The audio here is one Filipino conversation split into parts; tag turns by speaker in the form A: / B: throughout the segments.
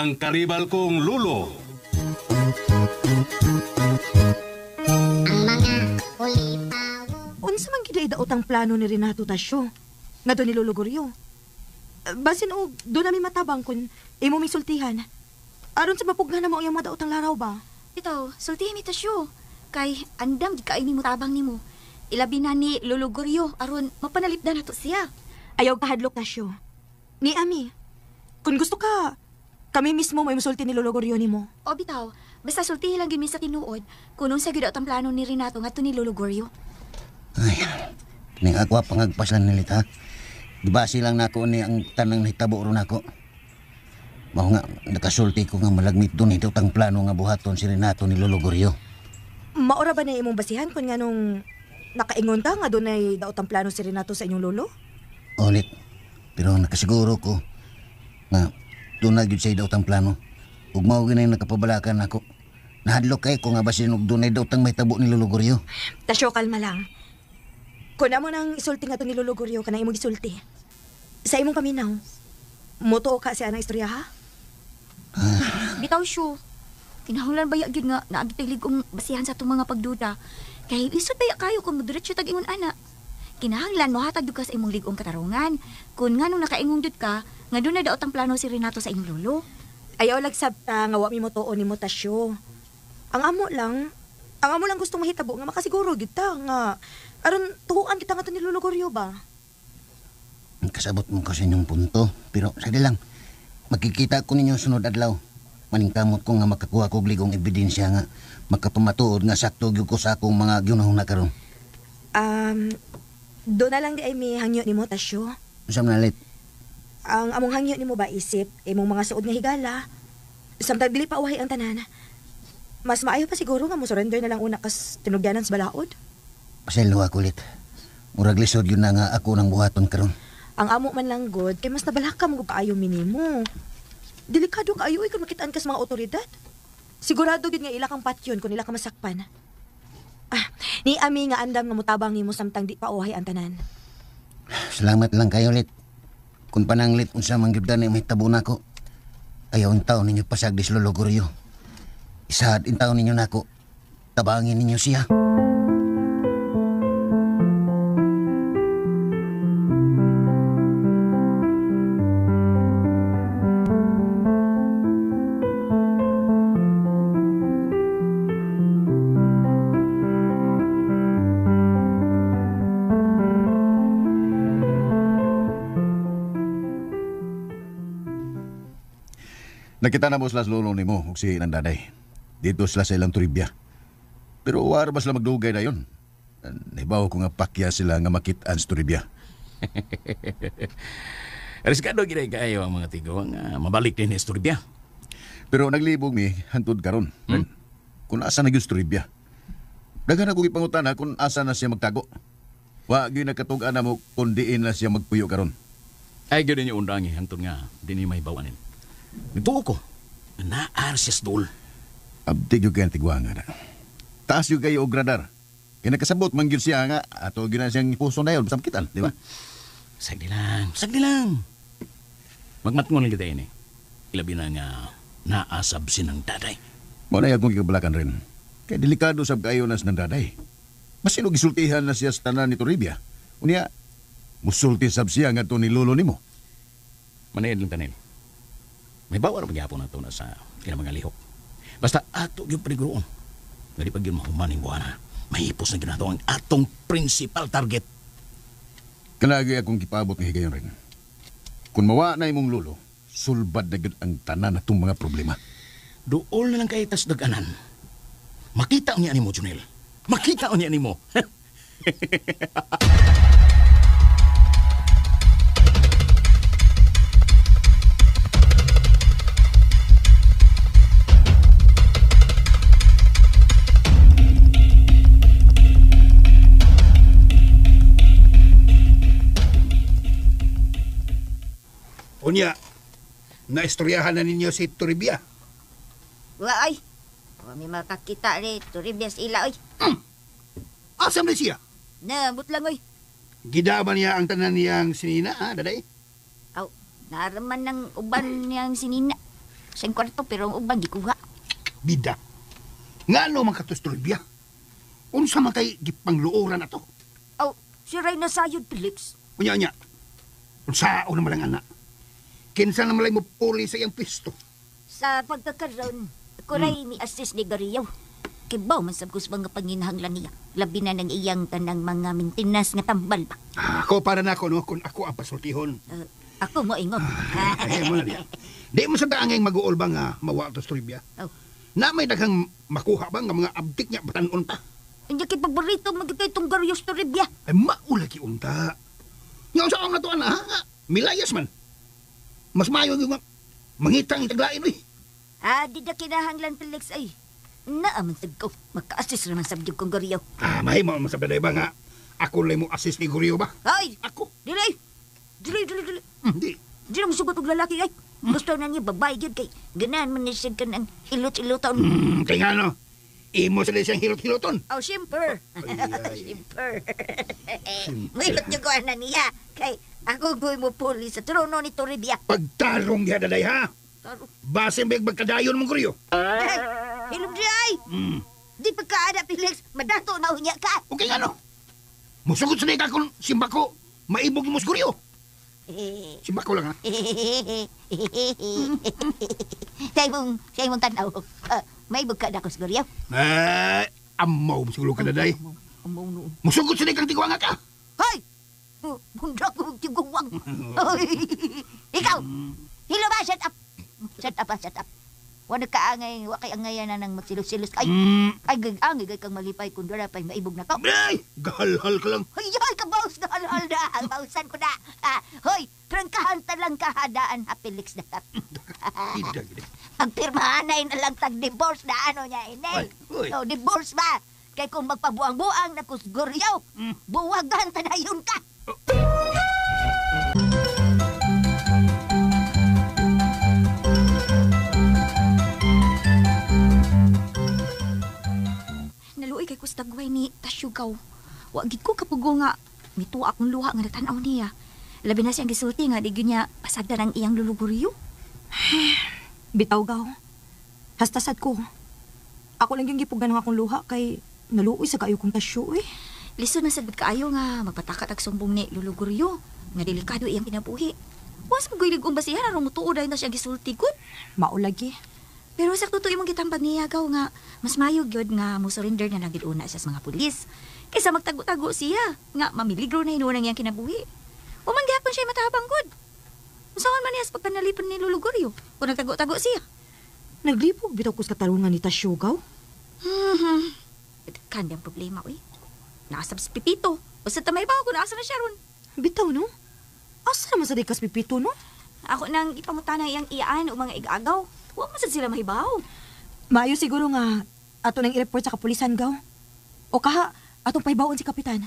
A: ang karibal kong lulo.
B: Ang mga ulitaw.
C: Unsa man gid daotang plano ni Renato Tasyo nga do ni Lolo Goryo. Basin og do nami matabang kun imo misultihan. Aron sa mapugna na mo iyang madaotang laraw ba?
D: Ito, sultihin ito siyo. Kay andam di kaini mo tabang nimo. Ilabi na ni Lolo Goryo aron mapanalipdan nato siya.
C: Ayaw kahadlok Tasyo. Ni Ami, kung gusto ka, kami mismo may musulti ni Lolo Goryo nimo.
D: O bitaw, basta sultihin lang gid mi sa tinuod kung unsa gyud ang plano ni Renato ngadto ni Lolo Goryo.
E: Ay, ning ako pangagpasan nilit ha. Gibasi lang nako ni ang tanang nahitabo ron ako. Mao nga nakasulti ko nga malagmit doon ito tang plano nga buhaton si Renato ni Lolo Goryo.
C: Maura ba na imong basihan kung nga nung nakaingon ka nga doon ay daotang plano si Renato sa inyong lolo?
E: Ulit, pero nakasiguro ko nga doon na gyud siya daotang plano. Ug mao ginay nakapabalakan ako. Nahadlok kay ko nga basin og doon ay daotang mahitabo ni Lolo Goryo.
C: Tasyo, kalma lang. Kung mo nang isulti nga to ni Lolo Goryo, ka na imong isulti. Sa imong paminaw, moto ka siya ng istorya, ha?
D: Bitaw siyo. Kinahanglan ba gyud nga naagitilig kong basihan sa itong mga pagduda. Kay isod ba kayo kung magdiretso tag-ingon ana. Kinahanglan mo hatag ka sa imong ligong katarungan. Kung nga nung nakaingon jud ka, nga doon na daot ang plano si Renato sa imong lolo.
C: Ayaw lagsabta nga wa mi motuon ni Tasyo. Ang amo lang gusto mahitabo nga makasiguro gyud ta nga aron tuhuan kita nga to ni Lolo Goryo ba?
E: Kasabot mo kasi inyong punto, pero sige lang. Magkikita ko ninyo sunod adlaw. Maningkamot ko nga makakuha ko ligong ebidensya nga makapamatuod nga sakto gyud ko sa akong mga ginahong na karon.
C: Do na lang di ay may hangyo ni Tasyo.
E: Unsa man nalit?
C: Ang among hangyo nimo ba isip imong mga suod nga higala. Samtang dili pa uwahi ang tanan. Mas maayo pa siguro nga mo surrender na lang una kas tinugyanan sa balaod.
E: Pasaylo ako ulit. Murag lisod yun na nga ako nang buhaton karon.
C: Ang amo man lang god kay mas nabalaka mo kaayo minimo. Delikado kaayo kung makitaan ka sa mga otoridad. Sigurado gid nga ila kang patyon kung ila ka masakpan. Ni Ami nga andam nga mutabang nimo samtang di pa uwahi ang tanan.
E: Salamat lang kayo ulit. Kung pananglit unsa man gyud ni mahitabo nako. Ayaw ang taon ninyo pasagdis Lolo Goryo. Isaad in taon ninyo nako. Tabangin ninyo siya.
F: Nakita na mo sila sa lolo ni mo ug si nandaday. Dito sila sa ilang trivia. Pero war ba sila magdugay na yun? Nahibaw ko nga pakya sila nga makitaan sa trivia.
G: Riskado gina kayo ang mga tigaw nga mabalik din sa trivia.
F: Pero naglibog mi hantod karon. Kung asa na gyud sa trivia. Daghan ako gipangutana kung asa na siya magtago. Wa gyud nakatug-an na mo kung diin na siya magpuyo karon.
G: Ay gyud ni undangi hantod nga dinhi mahibawanin. Nituo ko, naar siya sa dol.
F: Abdi yung kaya tigwangan na. Taas yung kayo og radar. Kaya nakasabot, manggil siya nga. Ato yun na siyang puso na yun. Masamkitan, di ba?
G: Sagdi lang. Magmatngon kita ini. Ilabi na nga naasab sinang daday.
F: Muna yung akong kikabalakan rin. Kaya delikado sab kayo nas ng daday. Masino gisultihan na siya sa tanan ni Toribia. Unya, musulti sab siya nga to ni lolo ni mo.
G: Manayin lang tanin. May bawar magyapon na ito na sa kinamang lihok. Basta ato yung paniguroon. Nga di pag yun mahumaning buwana, mahipos na ginato ang atong principal target.
F: Kanagay akong kipabot ng higayon rin. Kung mawa na imong lolo, sulbad na gud ang tanan na itong mga problema.
G: Dool na lang kayo tas daganan. Makita niya ni mo, Junel. Makita niya ni mo.
H: Unya, naistoryahan na ninyo si Toribia.
B: Wa ay. Wa mi makakita ri Toribia sa ila oy.
H: Asam na siya?
B: Nabot lang oy.
H: Gidaman niya ang tanan niyang sinina, ha, daday?
B: Aw, naraman ng uban niyang sinina.
D: sa kwarto pero ang ubang gikuha.
H: Bida. Nga man katos Toribia? Unsa man kay gipangluoran ato?
B: Oh, si Reyna sayod, Philips.
H: Unya. Unsa naman lang anak? Kinsa naman lang mo puli sa iyang pisto?
B: Sa pagkakaroon, ako rin ni assist ni Gariyaw. Kibaw man sa mga panginahanglan niya. Labi na ng iyang tanang mga maintenance nga tambal ba.
H: Ako para na ako, no? Kung ako ang pasultihon.
B: Ako mo ingon.
H: Ay, mo na diya. Di mo sa daangay mag-uol ba nga mawa ato Toribia?
B: Oh.
H: Na may daghang makuha ba nga mga abdik niya batanon pa?
B: Hindi kay paborito magkita itong Garios Toribia.
H: Ay maulagi unta. Nga sa ang natuan na, milayas man. Mas mayo yung mangitang itaglain, uy.
B: Di na kinahanglan, Felix, ay. Naaman sa ko. Maka-assist naman sa kong Gariyaw.
H: May mo masabi ba nga, ako lang mo assist ni Gurio ba?
B: Ay!
H: Ako?
B: Dili!
H: Hindi.
B: Di na masugot og lalaki, ay. Gusto na niya babae yun kay ganahan man niya ka ng hilot-hiloton.
H: Kaya nga no, imo sila siyang hilot-hiloton.
B: Oh, simper. Simper. Mahilot niyo ko na niya. Kay ako ko'y mo puli sa trono ni Toribia.
H: Pagtarong niya daday ha. Base mbig magkadayon mong Gurio.
B: Ay! Hilom di ay! Di pagkaada, Felix. Madato na unya ka.
H: Okay nga no. Musugot sa ka kung simba ko, maibog mo sa Gurio. Simba ko lang ha.
B: Say mong tanaw. May bugka na ko sa Guriyaw.
H: Amaw mo siguro ka daday.
B: Amaw no.
H: Musugot sa kang tigwanga ka.
B: Hoy! Bunda ko magtiguwang. Ikaw! Hilo ba? Shut up! Shut up. Wala ka angay, wakay angayan na nang magsilos-silos. Ay gagangay kang malipay kung doon pa'y maibog na to.
H: Ay! Gahal-hal ka lang.
B: Ay, kabaws na halal na. Bawsan ko na. Hoy, trangkahan talang kahadaan ha, Felix na tap. Pagpirmahanay na lang tag-divorce na ano niya, Inel. So, divorce ba? Kay kung magpabuang-buang na kusguryaw, buwagan tanayon ka.
D: Naluoy kay kustagway ni Tasyugaw. Wagid ko kapugo nga mituwa akong luha nga natanaw niya. Labi na siyang gisulti nga di gyud niya pasagda ng iyang luluguryo.
C: Bitaw gaw. Hastasad ko. Ako lang yung gipugan ng akong luha kay naluoy sa kaayo kong tasyo eh.
D: Lisod na sagad kaayo nga magpatakat ag sumbong ni luluguryo. Nga delikado iyang kinabuhi. Was maguilig kong basihan aron mutuo dahil na siya gisulti gud.
C: Maulagi.
D: Pero sakto to imong gitambag niya gaw nga mas mayo gyud nga mo surrender na lang gid una siya sa mga pulis. Kaysa magtago-tago siya nga mamiligro na hinuon ang iyang kinabuhi. Umang gihapon siya matabang gud. Usawan man niya sa pagpanalipon ni luluguryo kung nagtago-tago siya.
C: Naglipog bitaw ko sa katarungan ni Tasyo gaw.
D: Kanyang problema, uy. Nakasab si Pipito. Basta tamay ba ako, naasa na siya ron.
C: Bitaw no? Asa naman sa dikas pipito no?
D: Ako nang ipamuta ng iyang iyaan o mga igagaw. Huwag masad sila mahibaw.
C: Maayo siguro nga ato nang i-report sa kapulisan gaw. O kaha, atong paibawon si kapitan.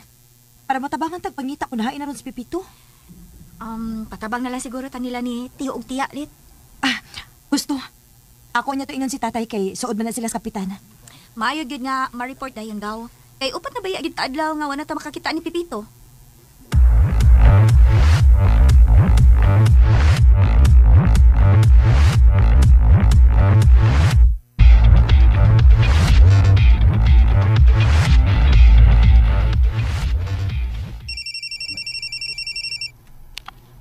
C: Para matabangan tagpangita kung nahain na ron si Pipito.
D: Patabang na lang siguro tanila ni Tiyo og Tiya, Lit.
C: Gusto. Ako niya to ingon si tatay kay suod man na sila sa kapitan.
D: Maayo gyud nga ma-report dayon gaw. Kay upat na baya gid kaadlaw nga wala ta makakita ni Pipito.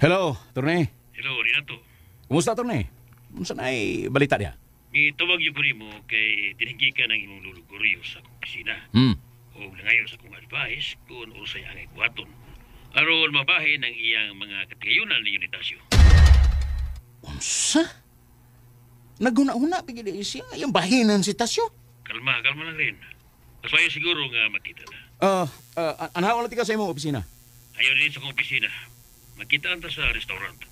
G: Hello, Torne.
A: Hello, Renato.
G: Kumusta, Torne? Kumusta na ay balita niya?
A: Itawag yung guri mo kay tinanggi ka ng imong luluguryo sa opisina. O nangayon sa kong advice kung usay ang buhaton. Aron mabahin ang iyang mga katigayunan ni Unitasio.
G: Unsa? Naguna-una pigil siya yung bahinan si Tasyo.
A: Kalma lang rin. Mas mayo siguro nga makita na.
G: Anahaw lang tika sa imong opisina.
A: Ayaw din sa kong opisina. Magkitaan ta sa restaurant.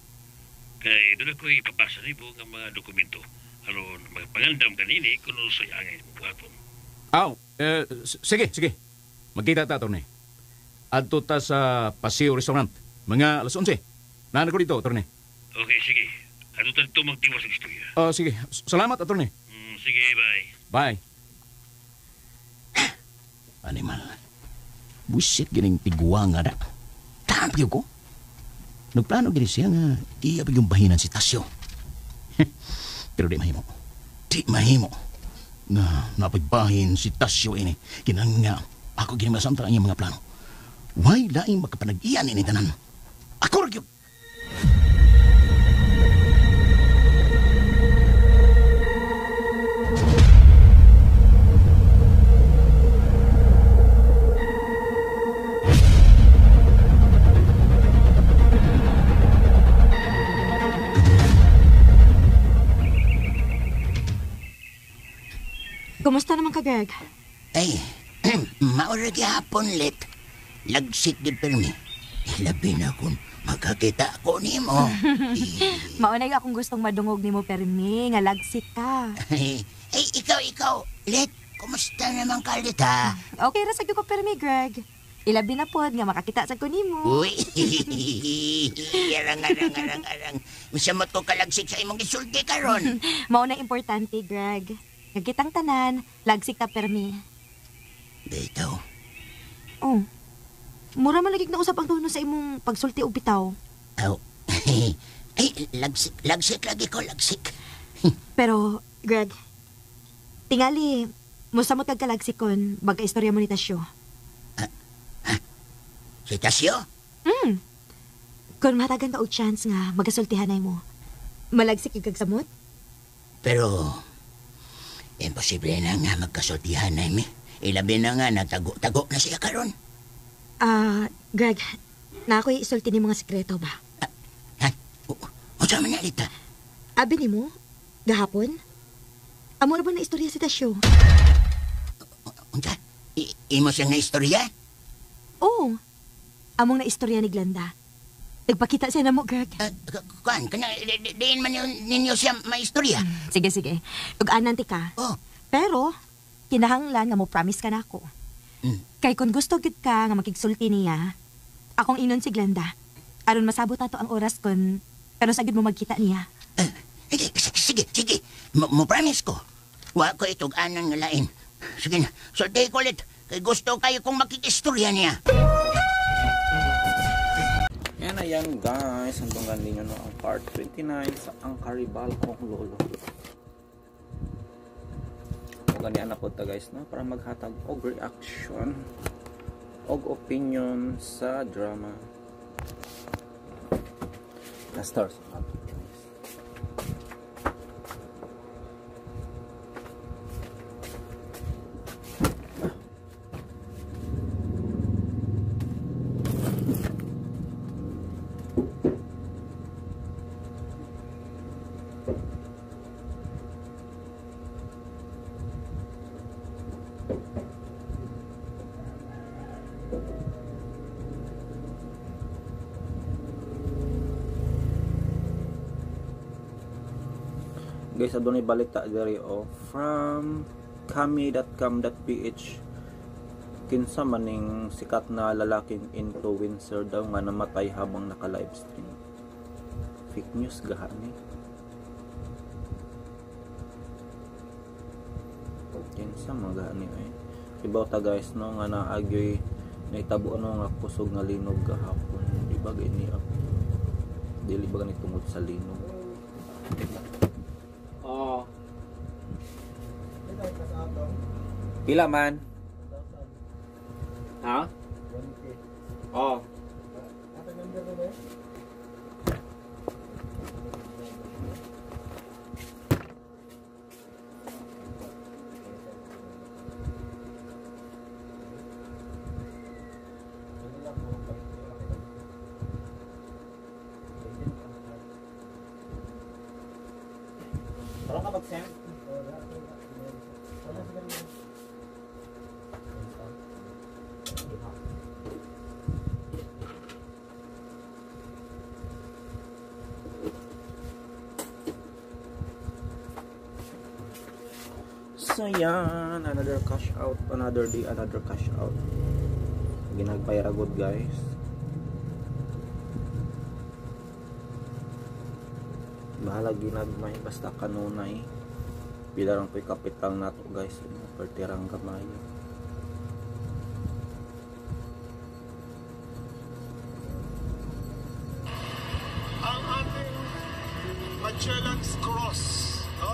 A: Kay doon ako ipapasa ni mo ng mga dokumento. Aron magpangandam kanini kung usay ang buhaton.
G: Sige. Magkita ta, Torne. Adto ta sa Paseo Restaurant. Mga alas 11. Naan ko dito, Torne.
A: Okay, sige. Ano tanto magtiwas sa istorya?
G: Sige. Salamat, Torne.
A: Sige, bye.
G: Bye. Animal. Buisit gining tiguwa nga da. Tampyo ko. Nagplano gini siya nga iya yung bahinan si Tasyo. Pero di mahimo. Di mahimo. Na napagbahin si Tasyo ini. Kinang nga ako ginimasamta ang iyang mga plano. Why laing makapanag-iyan ini tanan? Ako rin yun.
C: Kumusta naman ka, Greg?
E: Ay, maura gihapon, Let. Lagsik din permi. Labi na kung makakita ako ni mo.
C: Maunay akong gustong madungog ni mo, Permi, nga lagsik ka.
E: Ay, ikaw, Let. Kumusta naman ka, Let, ha?
C: Okay, rasag ko, Permi, Greg. Ilabi na pod nga makakita sa ko ni mo.
E: Uy, arang. Masamot ko kalagsik sa imong isulti karon.
C: Maunay importante, Greg. Nagkitang tanan, lagsik ka, Permi.
E: Dito.
C: Oh. Mura man lagi na usap ang tono sa imong pagsulti og bitaw.
E: Aw. Ay, lagsik lagi ko, lagsik.
C: Pero, Greg, tingali, musamot kag kalagsikon, baga istorya mo ni Tasyo.
E: Si Tasyo?
C: Kung matagan ka og chance nga, magasultihanay mo. Malagsik kag samot?
E: Pero, imposible na nga magkasultihan na mi. Ilabi na nga nagtago-tago na siya karon.
C: Greg, na ako'y isulti ni mga sekreto ba?
E: O sa manalita?
C: Abi ni mo, gahapon? Amo na ba na istorya si Tasyo?
E: Unsa? Imo siyang na istorya?
C: Oo. Among na istorya ni Glenda. Nagpakita siya na mo, Greg.
E: Kuan, diin man ninyo siya maistorya.
C: Sige. Tug-anan ti ka.
E: Oh.
C: Pero, kinahanglan nga mo promise ka na ako. Kay kung gusto gid ka nga makigsulti niya, akong inon si Glenda. Aron masabot nato ang oras kon pero sagid mo magkita niya.
E: Sige. Mo promise ko. Wa ko itug-anan nga lain. Sige na. Sulti ko ulit. Kay gusto kayo kung makikistorya niya.
I: Yan na yan guys, hanggang ninyo no ang part 29 sa Ang Karibal Kong Lolo. O ganyan na po ta guys no, para maghatag og reaction og opinion sa drama. Let's start. Guys, adunay balita diri from kami.com.ph. Kinsa maning sikat na lalaking influencer daw nga namatay habang naka-livestream. Fake news gahani. Kinsa magani ay. Ibaw ta guys no nga naagyoy naitabo ano nga kusog nga linog gahapon. Di ba gani ako? Dili ba gani tungod sa linog? Oh. Pila man? Ha? Oh. Parang ka mag-send? So yan, another cash out, another day, another cash out. Ginagpayra good guys. Bahala ginagmay basta kanunay. Bilarang ko'y kapital nato guys, pertirang gamay.
J: Ang ating Magellan's Cross, no?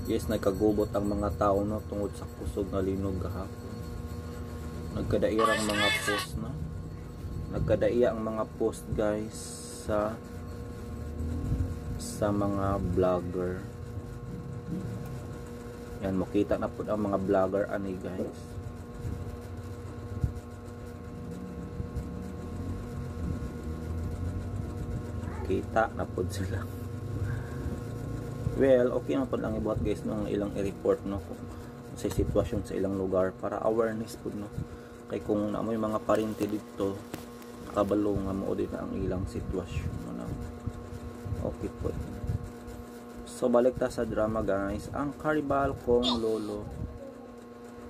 I: Yes, nagkagubot ang mga tao no tungod sa kusog nga linog gahapon. Nagkadaiya ang mga post no. Nagkadaiya ang mga post guys sa mga vlogger. Yan, makita na po ang mga vlogger ani guys. Kita na po sila. Well, okay na po lang ibuhat guys no, ilang i-report no kung sa sitwasyon sa ilang lugar para awareness po no. Kay kung naamoy mga parente dito nakabalo nga mo din na ang ilang sitwasyon no. Okay po. So balik ta sa drama guys. Ang karibal kong lolo.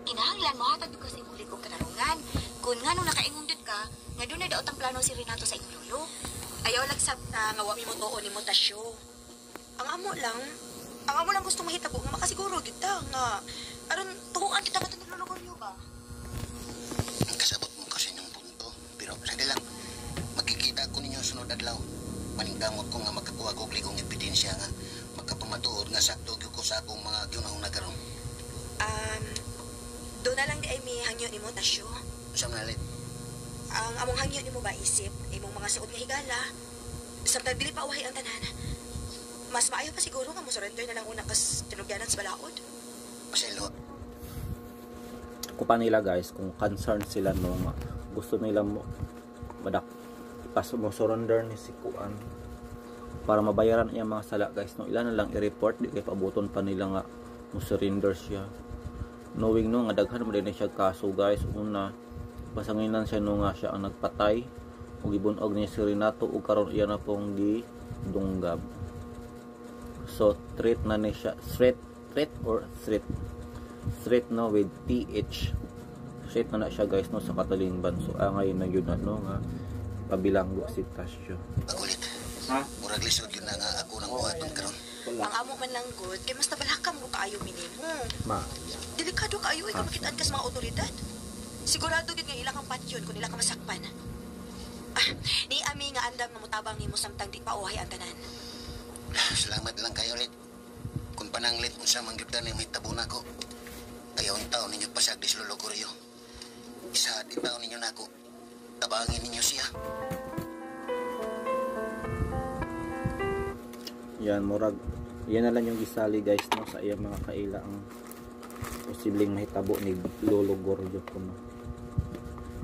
D: Kinahanglan mo hatag ka sa imong ligong katarungan. Kung nga nung nakaingundod ka, nga doon na daot ang plano si Renato sa imong lolo.
C: Ayaw lagsap na nga wa mi mo tuon ni mo tasyo. Ang amo lang gusto mahitabo nga makasiguro kita nga aron tuhuan kita nga tinulungan niyo ba?
E: Kasabot mo kasi ng punto. Pero sige lang, magkikita ko ninyo sunod adlaw. Maningkamot ko nga makakuha ko ligong ebidensya nga magkapamatuod nga sakto gyud ko sa akong mga ginahong nagaron.
C: Doon na lang di ay may hangyo ni mo tasyo.
E: Sa nalit.
C: Ang among hangyo ni mo ba isip imong mga suod nga higala. Samtang dili pa uwahay ang tanan. Mas maayo pa siguro nga mo surrender na lang una kas tinugyanan sa balaod.
E: Paselo.
I: Kung pa nila guys, kung concerned sila no nga gusto nila mo mo surrender ni si Kuan para mabayaran iyang mga sala guys no, ilan na lang i-report di kay pabuton pa nila nga mo surrender siya knowing no nga daghan mo din siya kaso guys. Una basanginan siya no nga siya ang nagpatay ug gibunog ni si Renato ug karon iya na pong gidunggab. So threat na ni siya, threat no with TH. Threat na siya guys no sa Katalingban. So angay na yun no nga pabilanggo si Tasyo.
E: Pagulit.
I: Ha?
E: Murag lisod yun na nga ako nang buhaton karon.
C: Ang amo man lang good kay mas nabalakam mo kaayo minimo.
I: Ma.
C: Delikado kaayo ay makitaan ka sa mga otoridad. Sigurado gid nga ilang ang patyon kung ila ka masakpan. Ni ami nga andam nga mutabang nimo samtang di pa uhay ang tanan.
E: Salamat lang kayo ulit. Kung pananglit unsa man gyud ni mahitabo nako. Ayaw ang taon ninyo pasag di Lolo Goryo. Isa di taon ninyo nako. Tabangin ninyo siya.
I: Yan murag yan na lang yung gisali guys no sa iyang mga kaila ang posibleng mahitabo ni Lolo Goryo ko no.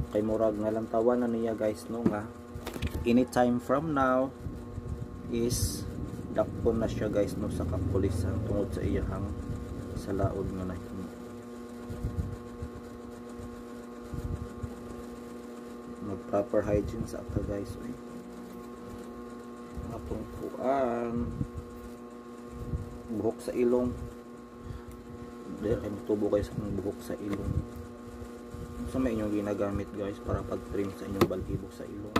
I: Kay murag nga lang tawanan niya guys no nga anytime from now is dakpon na siya guys no sa kapulisan tungod sa iyang sa laod nga nahimo. Mag proper hygiene sa ata guys eh. Atong kuan buhok sa ilong dahil kayo tubo kayo sa buhok sa ilong sa may inyong ginagamit guys para pag trim sa inyong balhibo sa ilong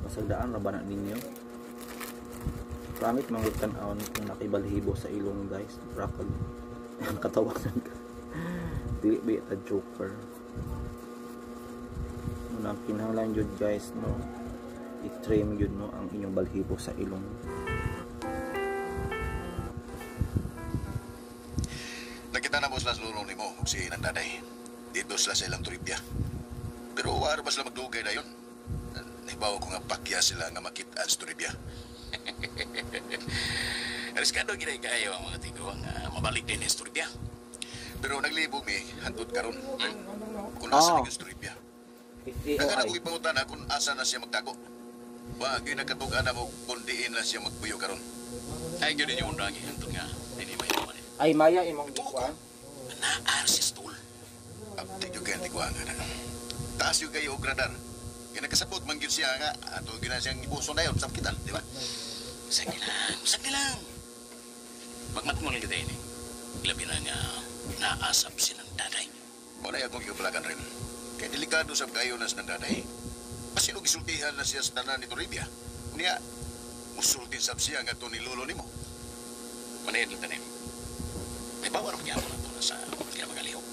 I: pasagdaan na ba na ninyo pramit mangutan aon kung nakibalhibo sa ilong guys rakag ang katawanan ka dili ba ita joker unang kinahanglan yun guys no i-trim yun no ang inyong balhibo sa ilong.
F: Nakita na mo sila lulong ni mo si nandaday dito sila sa ilang trivia pero wala ba sila magdugay na yun. Nahibawa ko nga pakya sila nga makita sa trivia.
G: Riskado ginay kayo ang mga tigo nga mabalik din sa trivia.
F: Pero naglibog mi hantod karon. Kung asa ni trivia. Dagan ako ipangutan kung asa na siya magtago. Wa gyud nagkatugan na mo kung diin na siya magpuyo karon.
G: Ay gyud yung undangi hantod nga dili mayaman.
I: Ay maya imong bukuan.
G: Naa si Stol.
F: Abdi gyud kay tiguan na. Taas yung kayo og radar. Kinakasabot man gyud siya nga ato gyud na siyang ibuso na yon sa kita, di ba?
G: Sagdi lang. Magmat mo lang kita ini. Ilabi na nga naasap si ng daday.
F: Muna akong iupalakan rin. Kaya delikado sa kayo na sa nandaday. Pasino gisultihan na siya sa tanan ni Toribia. Niya, musultin sab siya nga ito ni lolo ni mo.
G: Manayin lang tanim. May bawar ang gyapon na ito na sa kinamagalihok.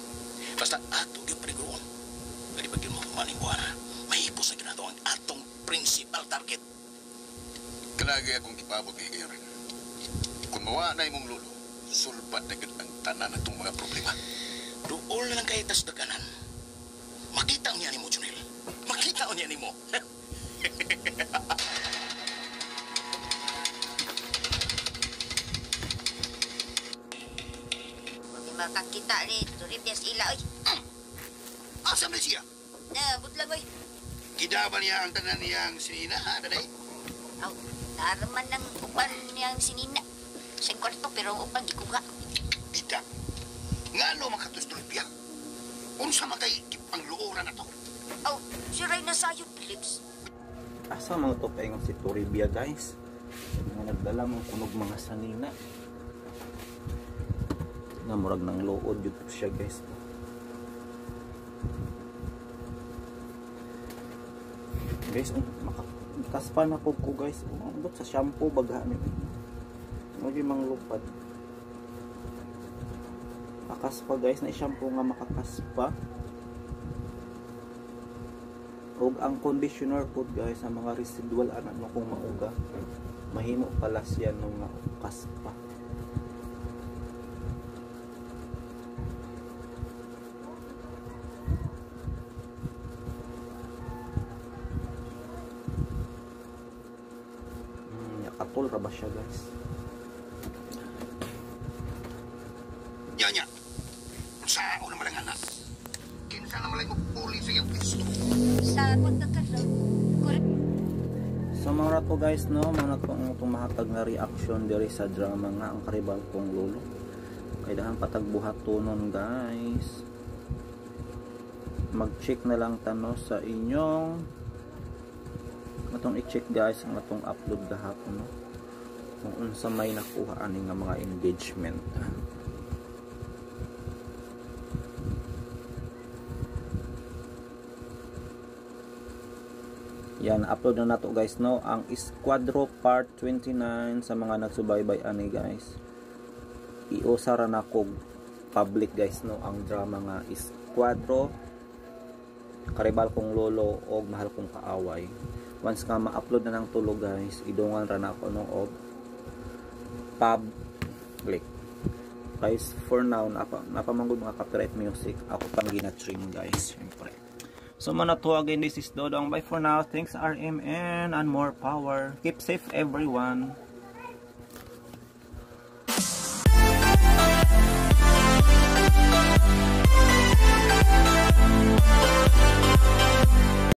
G: Basta ato yung paniguroon. Kali pag yung mahumaning buwana, mahipos na ginagawa ang atong principal target.
F: Kanagay akong ipabot kay kayo rin. mawa na imong lulo, sulbat na gud ang tanan natong mga problema.
G: Dool na lang kay tas daganan. Makita niya nimo, Junel. Makita niya nimo.
B: Makakita ni Turipyas ila, oy.
F: Asa na siya?
B: Butlang, oy.
F: Kidaban niya ang tanan niyang sinina, daday?
B: Aw, naraman ng upan niyang sinina. Sa kwarto, pero ang upan di ko nga.
F: Bida. Nga no makatusturipya? Unsa makay pangluoran na to?
B: Aw, siray na sayo, Philips.
I: Asa mga to paingon si Toribia, guys? Mga nagdala mga kunog mga sanina. Nga murag ng lood yun siya, guys. Guys, makakaspa na po ko, guys. Umambot sa shampoo baga ni. Huwag yung mga lupad. Makaspa, guys, na shampoo nga makakaspa. Huwag ang conditioner po, guys, sa mga residual anak mo kung mauga. Mahimo pala siya nung kaspa. Katol ra ba siya, guys?
F: Nya. Sao naman ang anak? Kinsa naman lang pulis yung pisto.
B: Sa pagkakaroon, correct.
I: So mga to, guys, no, mga itong mahatag na reaction diri sa drama nga ang Karibal Kong Lolo. Kaya dahan patagbuhat tunon, guys. Mag-check na lang tano sa inyong matong i-check, guys, ang atong upload gahapon, no, kung unsa may nakuha ani nga mga engagement. Yan, upload na nato, guys, no, ang Squadro part 29 sa mga nagsubaybay ani, guys. Iusara na ko public, guys, no, ang drama nga Squadro, Karibal Kong Lolo og Mahal Kong Kaaway. Once nga ma-upload na ng tulo, guys, idungan ra na ako nung og public. Guys, for now, napamanggod mga copyright music. Ako pang gina-trim, guys. Siyempre. So, mana to again, this is Dodong. Bye for now. Thanks, RMN, and more power. Keep safe, everyone.